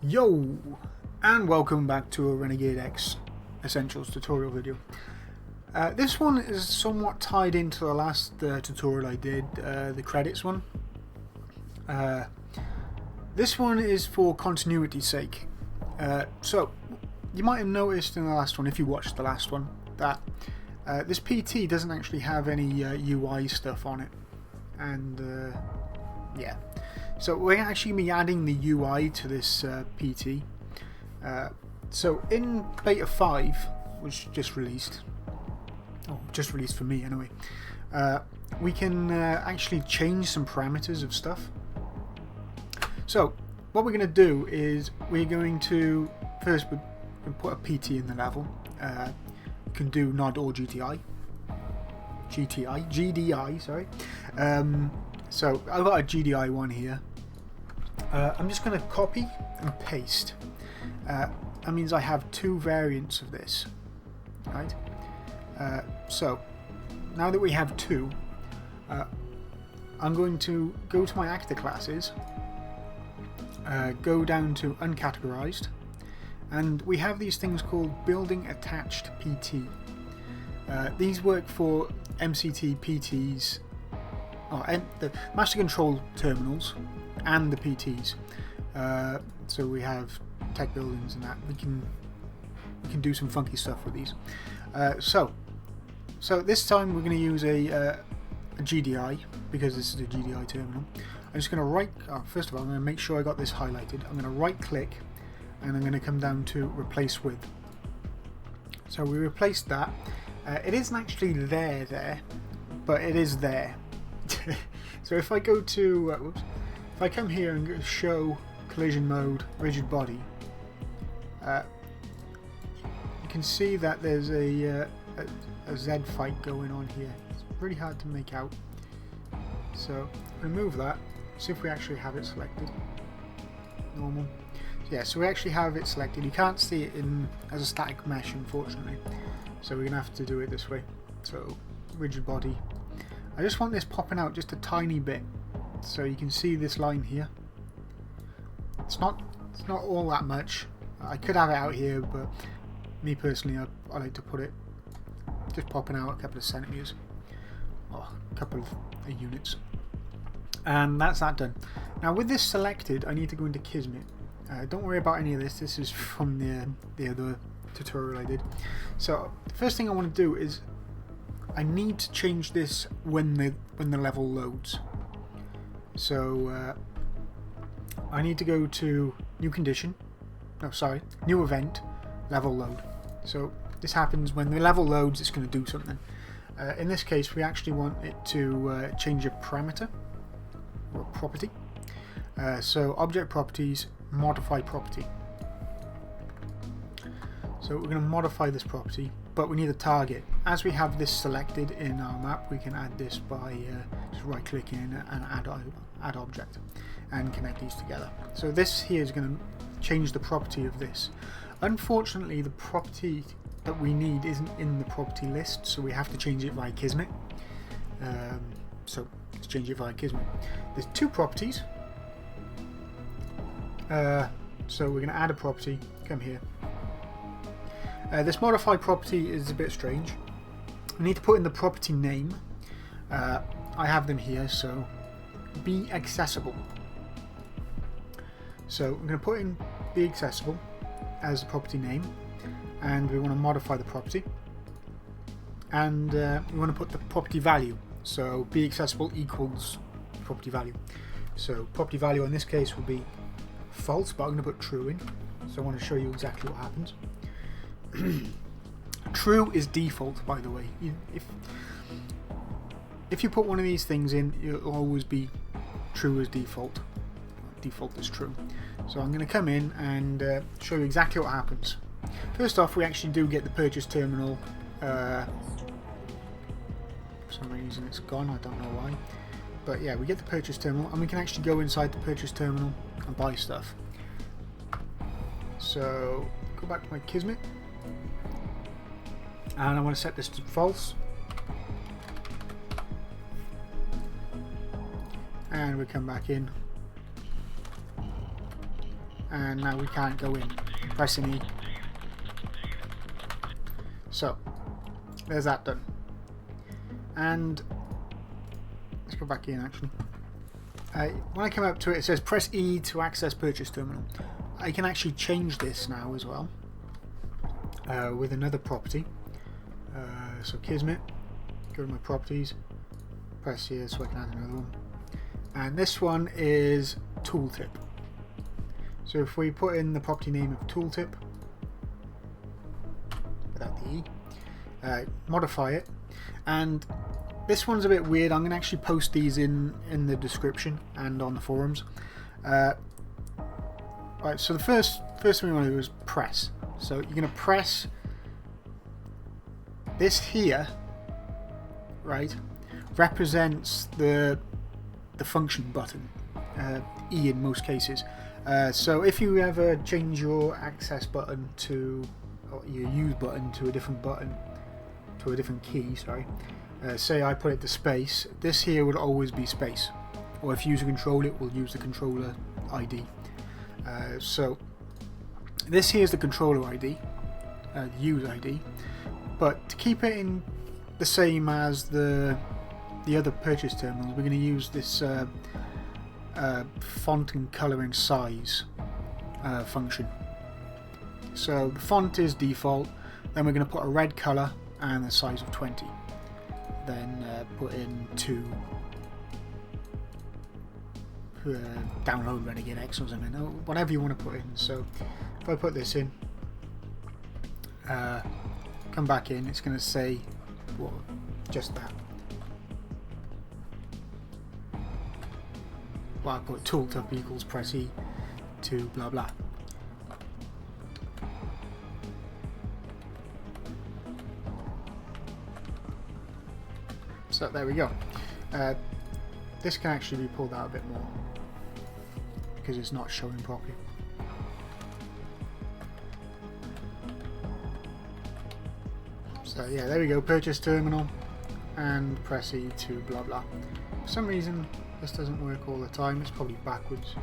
Yo, and welcome back to a Renegade X Essentials tutorial video. This one is somewhat tied into the last tutorial I did, the credits one. This one is for continuity's sake. So, you might have noticed in the last one, if you watched the last one, that this PT doesn't actually have any UI stuff on it. And yeah. So we're actually going to be adding the UI to this PT. So in Beta 5, which just released, just released for me anyway, we can actually change some parameters of stuff. So what we're going to do is we're going to first put a PT in the level. You can do nod or GDI, sorry. So I've got a GDI one here. I'm just going to copy and paste. That means I have two variants of this, right? So now that we have two, I'm going to go to my actor classes, go down to uncategorized, and we have these things called building attached PT. These work for MCT PTs, the master control terminals and the PTs. So we have tech buildings and that. We can do some funky stuff with these. So this time we're going to use a GDI because this is a GDI terminal. I'm just going to first of all I'm going to make sure I got this highlighted. I'm going to right click and I'm going to come down to replace with. So we replaced that. It isn't actually there, but it is there. So if I go to if I come here and go show collision mode rigid body, you can see that there's a Z fight going on here. It's really hard to make out. So remove that. See if we actually have it selected. Normal. So yeah, so we actually have it selected. You can't see it as a static mesh, unfortunately. So we're gonna have to do it this way. So rigid body. I just want this popping out just a tiny bit, so you can see this line here. It's not all that much. I could have it out here, but me personally, I like to put it just popping out a couple of centimeters, or a couple of units, and that's that done. Now with this selected, I need to go into Kismet. Don't worry about any of this. This is from the other tutorial I did. So the first thing I want to do is I need to change this when the level loads. So I need to go to new condition. No, sorry, new event, level load. So this happens when the level loads. It's going to do something. In this case, we actually want it to change a parameter or a property. So object properties, modify property. So we're going to modify this property, but we need a target. As we have this selected in our map, we can add this by just right clicking and add object and connect these together. So this here is going to change the property of this. Unfortunately, the property that we need isn't in the property list, so we have to change it via Kismet. So let's change it via Kismet. There's two properties. So we're going to add a property. Come here. This modify property is a bit strange. We need to put in the property name. I have them here, so be accessible. So I'm going to put in be accessible as the property name, and we want to modify the property, and we want to put the property value. So be accessible equals property value. So property value in this case will be false, but I'm going to put true in. So I want to show you exactly what happens. True is default, by the way. If you put one of these things in, it'll always be true as default. Default is true. So I'm going to come in and show you exactly what happens. First off, we actually do get the purchase terminal. For some reason it's gone, I don't know why. But yeah, we get the purchase terminal, and we can actually go inside the purchase terminal and buy stuff. So go back to my Kismet. And I want to set this to false. And we come back in. and now we can't go in. Pressing E. So there's that done. And let's go back in actually. When I come up to it, it says press E to access purchase terminal. I can actually change this now as well with another property. So Kismet, go to my properties, press here so I can add another one. And this one is tooltip. So if we put in the property name of tooltip, without the E, modify it, and this one's a bit weird. I'm going to actually post these in the description and on the forums. Right, so the first thing we want to do is press. So you're going to press this here, right, represents the function button, E in most cases. So if you ever change your access button to, or your use button to a different button, to a different key, sorry, say I put it to space, this here would always be space. Or if you use a controller, it will use the controller ID. So this here is the controller ID, the use ID, but to keep it in the same as the other purchase terminals, we're going to use this font and colouring size function. So the font is default, then we're going to put a red colour and a size of 20. Then put in to download Renegade X or something, or whatever you want to put in. So if I put this in, come back in, it's going to say, well, just that. Well, I put tooltip equals press E to blah blah. So there we go. This can actually be pulled out a bit more because it's not showing properly. So yeah, there we go. Purchase terminal and press E to blah blah. For some reason this doesn't work all the time. It's probably backwards.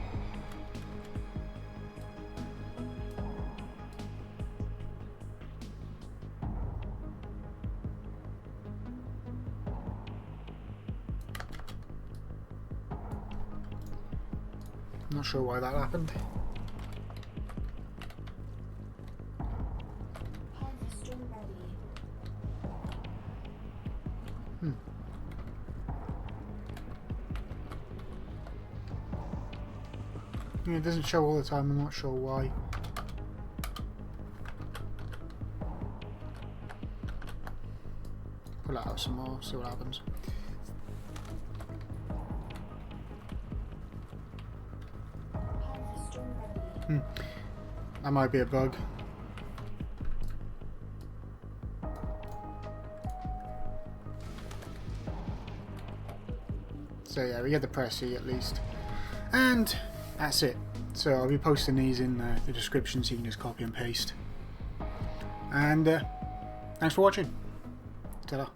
I'm not sure why that happened. Yeah, it doesn't show all the time, I'm not sure why. Pull it out some more, see what happens. That might be a bug. So yeah, we get the press E at least. And that's it. So I'll be posting these in the description so you can just copy and paste. And thanks for watching. Ta-da.